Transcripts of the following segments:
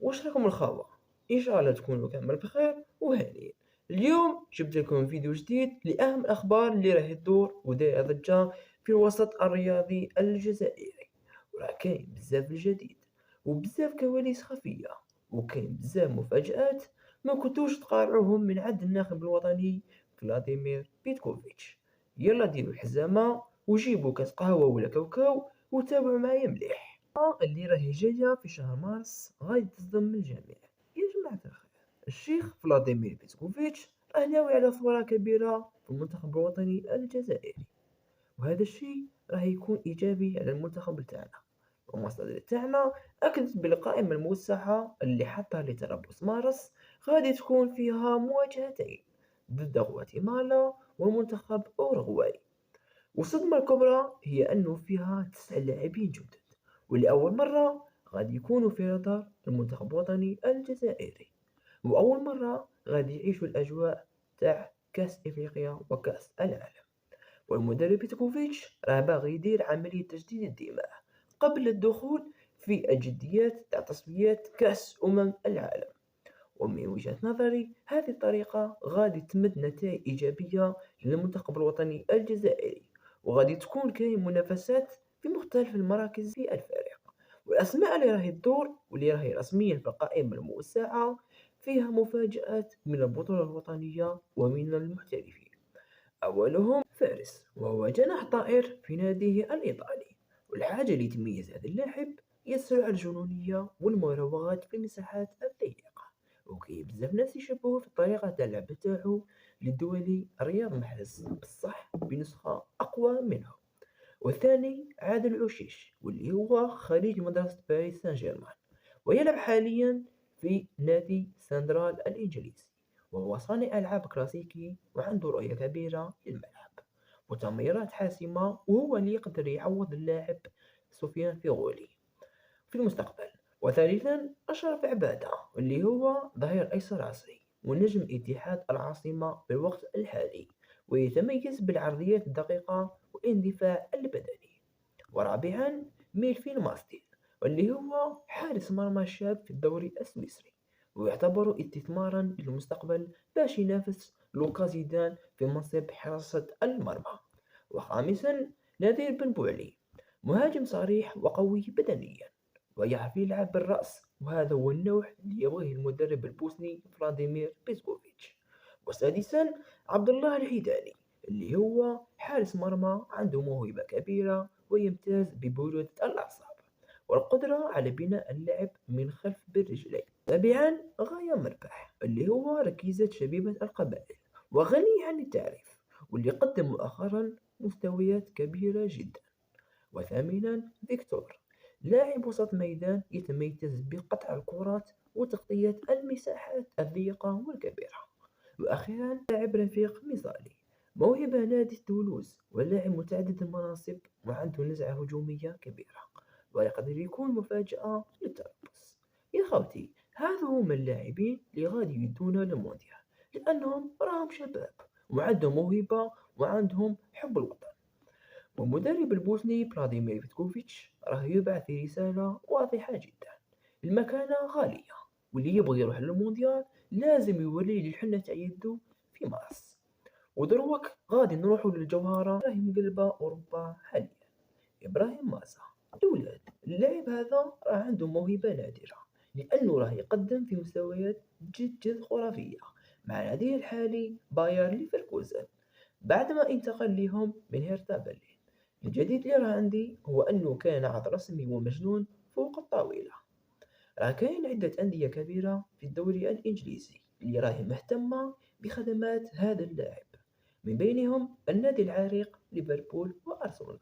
واش راكم الخاوة؟ إن شاء الله تكونوا كامل بخير وهانيين. اليوم جبت لكم فيديو جديد لأهم الأخبار اللي راهي تدور ودايرة ضجة في الوسط الرياضي الجزائري، وراه كاين بزاف الجديد وبزاف كواليس خفية، وكاين بزاف مفاجآت ما كنتوش تقارعوهم من عند الناخب الوطني فلاديمير بيتكوفيتش. يلا ديروا الحزامة وجيبوا كاس قهوة ولا كاوكاو وتابعوا معايا مليح. اللي راهي جاية في شهر مارس غادي تصدم الجميع. يا جماعة الخير، الشيخ فلاديمير بيتكوفيتش راه ناوي على ثورة كبيرة في المنتخب الوطني الجزائري، وهذا الشيء راه يكون إيجابي على المنتخب تاعنا. والمصادر تاعنا أكدت بالقائمة الموسعة اللي حطها لتربص مارس غادي تكون فيها مواجهتين ضد غواتيمالا ومنتخب أوروغواي. والصدمة الكبرى هي أنه فيها 9 لاعبين جدد، ولأول مرة غادي يكونوا في رادار المنتخب الوطني الجزائري، وأول مرة غادي يعيشوا الأجواء تاع كأس إفريقيا وكأس العالم. والمدرب بيتكوفيتش راه باغي يدير عملية تجديد الدماء قبل الدخول في الجديات تاع تصفيات كأس العالم. ومن وجهة نظري هذه الطريقة غادي تمد نتائج إيجابية للمنتخب الوطني الجزائري، وغادي تكون كاين منافسات في مختلف المراكز في الفريق. والأسماء اللي راهي تدور واللي راهي رسميا في القائمة الموسعة فيها مفاجآت من البطولة الوطنية ومن المحترفين. أولهم فارس، وهو جناح طائر في ناديه الإيطالي، والحاجة اللي تميز هذا اللاعب هي السرعة الجنونية والمراوغات في المساحات الضيقة، وكاين بزاف ناس يشبهوه في الطريقة تاع اللعب تاعو للدولي رياض محرز، بصح بنسخة أقوى منه. والثاني عادل العشيش، واللي هو خريج مدرسة باريس سان جيرمان، ويلعب حاليا في نادي ساندرال الإنجليزي، وهو صانع ألعاب كلاسيكي وعنده رؤية كبيرة للملعب وتمريرات حاسمة، وهو اللي يقدر يعوض اللاعب سفيان فيغولي في المستقبل. وثالثا أشرف عبادة، واللي هو ظهير أيسر عصري ونجم اتحاد العاصمة في الوقت الحالي، ويتميز بالعرضيات الدقيقة والاندفاع البدني. ورابعا ميلفين ماستين، واللي هو حارس مرمى شاب في الدوري السويسري، ويعتبر استثمارا للمستقبل باش ينافس لوكا زيدان في منصب حراسة المرمى. وخامسا نذير بن بوعلي، مهاجم صريح وقوي بدنيا ويعرف يلعب بالرأس، وهذا هو النوع اللي يبغيه المدرب البوسني فلاديمير بيسكوفيتش. وسادسا عبد الله الحيداني، اللي هو حارس مرمى عنده موهبة كبيرة ويمتاز ببرودة الأعصاب والقدرة على بناء اللعب من خلف بالرجلين. سابعا غاية مربح، اللي هو ركيزة شبيبة القبائل وغني عن التعريف، واللي قدم مؤخرا مستويات كبيرة جدا. وثامنا فيكتور، لاعب وسط ميدان يتميز بقطع الكرات وتغطية المساحات الضيقة والكبيرة. وأخيرا لاعب رفيق ميزالي، موهبة نادي تولوز ولاعب متعدد المناصب وعنده نزعة هجومية كبيرة، ويقدر يكون مفاجأة للتربص. يا خوتي، هذا هم اللاعبين اللي غادي يدونا للمونديال، لأنهم راهم شباب وعندهم موهبة وعندهم حب الوطن. والمدرب البوسني فلاديمير بيتكوفيتش راه يبعث رسالة واضحة جدا: المكانة غالية، واللي يبغي يروح للمونديال لازم يوري لي الحنة تاع يدو في مارس. ودروك غادي نروحوا للجوهرة راهي مقلبة أوروبا حاليا، إبراهيم مازا. الأولاد اللاعب هذا راه عنده موهبة نادرة، لأنه راه يقدم في مستويات جد خرافية مع ناديه الحالي باير ليفركوزن بعدما انتقل لهم من هيرتا برلين. الجديد اللي راه عندي هو أنه كان عرض رسمي ومجنون فوق الطاولة. راه كاين عدة أندية كبيرة في الدوري الإنجليزي اللي راهي مهتمة بخدمات هذا اللاعب، من بينهم النادي العريق ليفربول وأرسنال،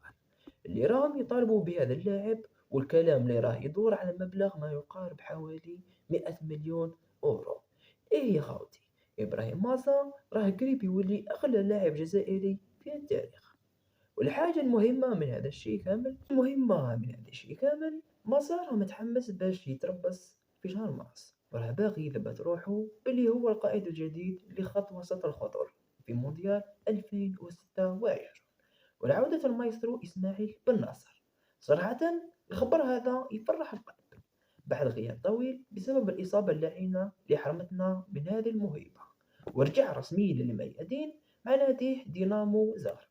اللي راهم يطالبوا بهذا اللاعب، والكلام اللي راه يدور على مبلغ ما يقارب حوالي 100 مليون أورو. إيه يا خاوتي، إبراهيم مازا راه قريب يولي أغلى لاعب جزائري في التاريخ. والحاجة المهمة من هذا الشيء كامل، مازا راه متحمس باش يتربص في شهر مارس، وراه باغي يثبت روحه باللي هو القائد الجديد لخط وسط الخطر في مونديال 2026. والعودة المايسترو إسماعيل بن ناصر. صراحة الخبر هذا يفرح القلب، بعد غياب طويل بسبب الإصابة اللعينة اللي حرمتنا من هذه الموهبة، ورجع رسميا للميادين مع ناديه دينامو زغرب.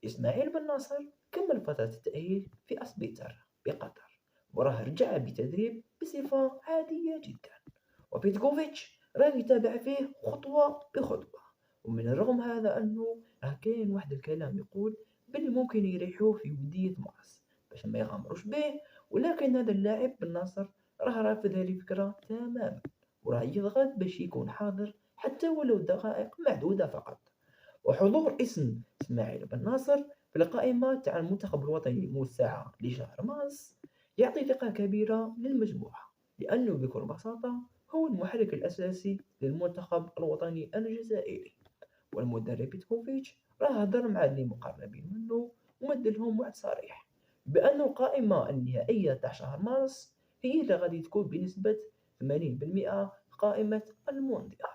إسماعيل بن ناصر كمل فترة التأهيل في أسبيتر بقطر، وراه رجع بتدريب بصفة عادية جدا، وبيتكوفيتش راه يتابع فيه خطوة بخطوة. ومن الرغم هذا أنه راه كاين واحد الكلام يقول بلي ممكن يريحوه في ودية مارس باش ما يغامروش به، ولكن هذا اللاعب بن ناصر راه رافض هذه الفكرة تماما، وراه يضغط باش يكون حاضر حتى ولو دقائق معدودة فقط. وحضور اسم إسماعيل بن ناصر في القائمة تاع المنتخب الوطني الموسعة لشهر مارس يعطي ثقة كبيرة للمجموعة، لأنه بكل بساطة هو المحرك الأساسي للمنتخب الوطني الجزائري. والمدرب بيتكوفيتش راه هضر مع اللي مقربين منه ومدلهم وعد صريح بأن القائمة النهائية تاع شهر مارس هي اللي غادي تكون بنسبة 80% قائمة المونديال.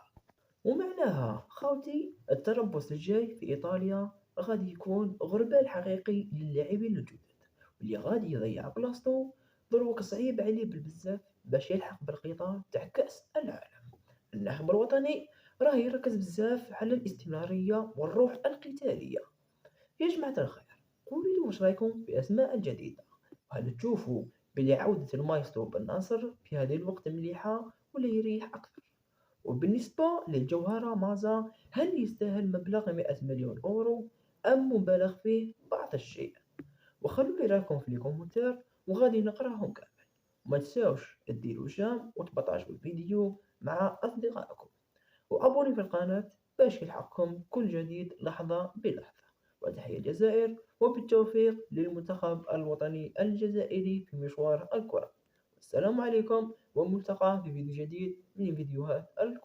ومعناها خاوتي التربص الجاي في إيطاليا غادي يكون غربال حقيقي للاعبين الجدد، واللي غادي يضيع بلاصتو دروك صعيب عليه بالبزاف باش يلحق بالقطار تاع كأس العالم. اللاعب الوطني راه يركز بزاف على الاستمرارية والروح القتالية. يا جماعة الخير، قولوا لي واش رايكم في أسماء الجديدة؟ هل تشوفوا بلي عودة المايسترو بن ناصر في هذه الوقت مليحة ولا يريح أكثر؟ وبالنسبة للجوهرة مازا، هل يستاهل مبلغ 100 مليون أورو أم مبالغ فيه بعض الشيء؟ وخلوا لي رايكم في الكومنتات وغادي نقراهم كامل. وما تنساوش ديروا جيم وتبارطاجوا الفيديو مع أصدقائكم، وأبوني في القناة باش يلحقكم كل جديد لحظة بلحظة. وتحية الجزائر، وبالتوفيق للمنتخب الوطني الجزائري في مشوار الكرة. السلام عليكم، والملتقى في فيديو جديد من فيديوهات الكرة.